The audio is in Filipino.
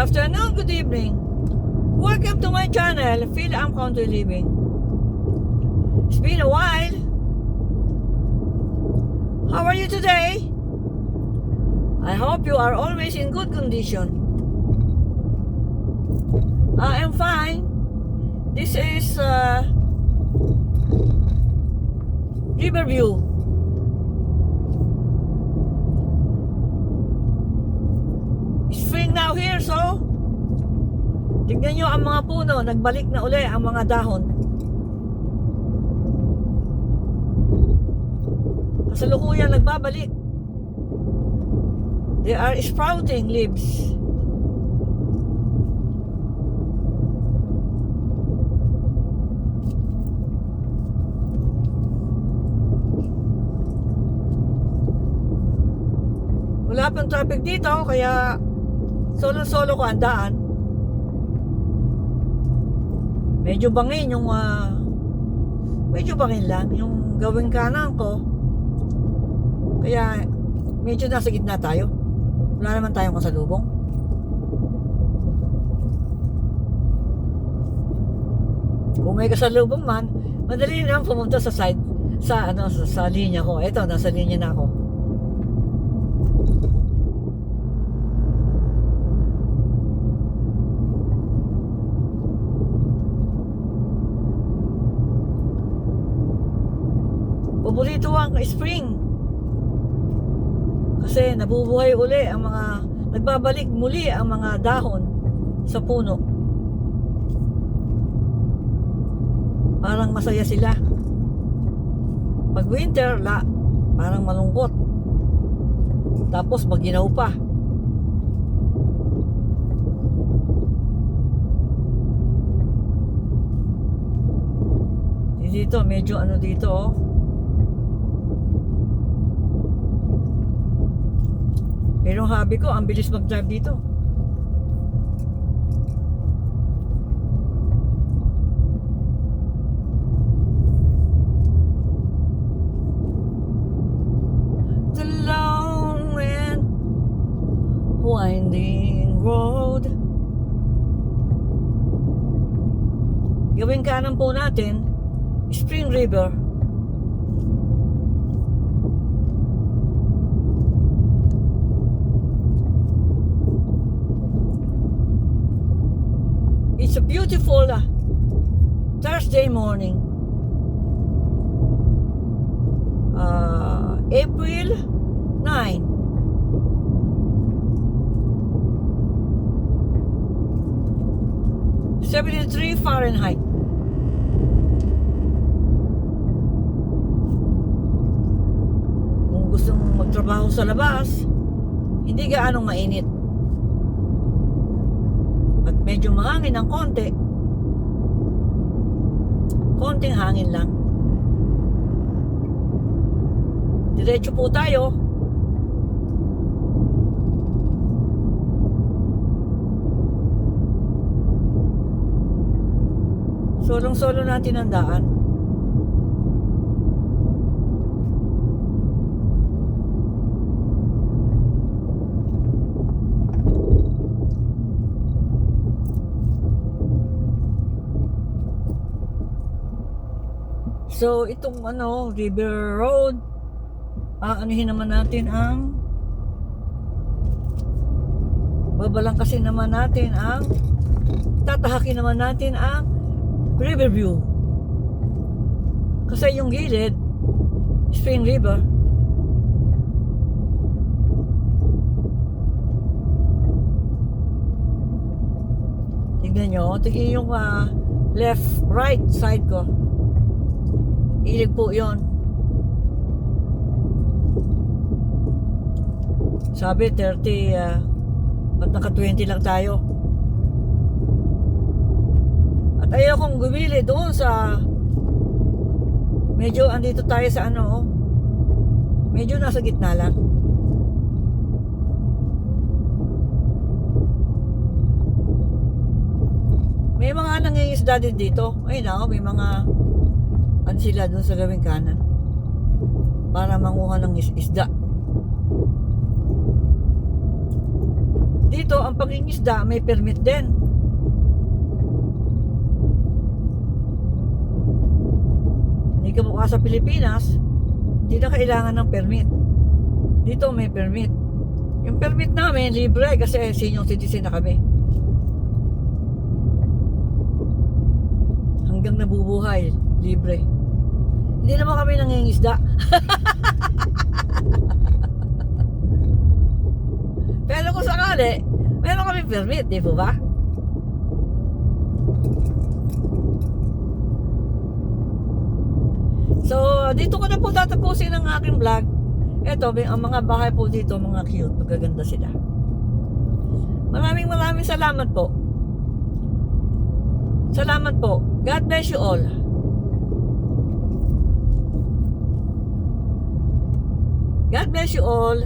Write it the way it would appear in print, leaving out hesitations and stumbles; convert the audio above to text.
afternoon, good evening. Welcome to my channel, Phil Am Country Living. It's been a while. How are you today? I hope you are always in good condition. I am fine. This is Riverview. Spring now here, so tignan nyo ang mga puno, nagbalik na uli ang mga dahon. Kasalukuyan nagbabalik. They are sprouting leaves. Wala pang traffic dito, kaya solo-solo ko ang daan. Medyo bangin yung medyo bangin lang yung gawing kanan ko. Kaya medyo nasa gitna tayo. Wala naman tayong kasalubong. Kung may kasalubong man, madali naman pumunta sa side, sa linya ko. Eto, nasa linya na ako. Paborito ang spring kasi nabubuhay uli ang mga, nagbabalik muli ang mga dahon sa puno. Parang masaya sila. Pag winter, parang malungkot. Tapos maginaw pa. Dito medyo dito Pero habi ko, ang bilis mag-drive dito. The long and winding road. Gawing kanan po natin, Spring River. It's a beautiful Thursday morning. April 9. '73 Fahrenheit. Kung gusto mong magtrabaho sa labas, hindi gaanong mainit. At medyo mahangin ng konti. Konting hangin lang. Diretso po tayo. Solong-solo natin ang daan. So itong River Road, anuhin naman natin babalangkasin naman natin tatahakin naman natin ang Riverview. Kasi yung gilid, Spring River. Tignan nyo, tignan yung left, right side ko. Ilig po yon. Sabi 30, ba't naka 20 lang tayo? At ayaw kong gumili doon sa medyo andito tayo sa medyo nasa gitna lang. May mga nangingisda din dito. Ayun may mga sila doon sa gawing kanan para manguha ng isda. Dito dito, ang pangingisda may permit din. Hindi ka mukha sa Pilipinas, hindi na kailangan ng permit. Dito may permit. Yung permit namin, libre kasi senior citizen na kami. Hanggang nabubuhay, libre. Hindi naman kami nangingisda. Pero kung sakali, meron kami permit, di po ba? So, dito ko na po tatapusin ang aking vlog. Ito, ang mga bahay po dito, mga cute, magaganda sila. Maraming salamat po. Salamat po. God bless you all. God bless you all.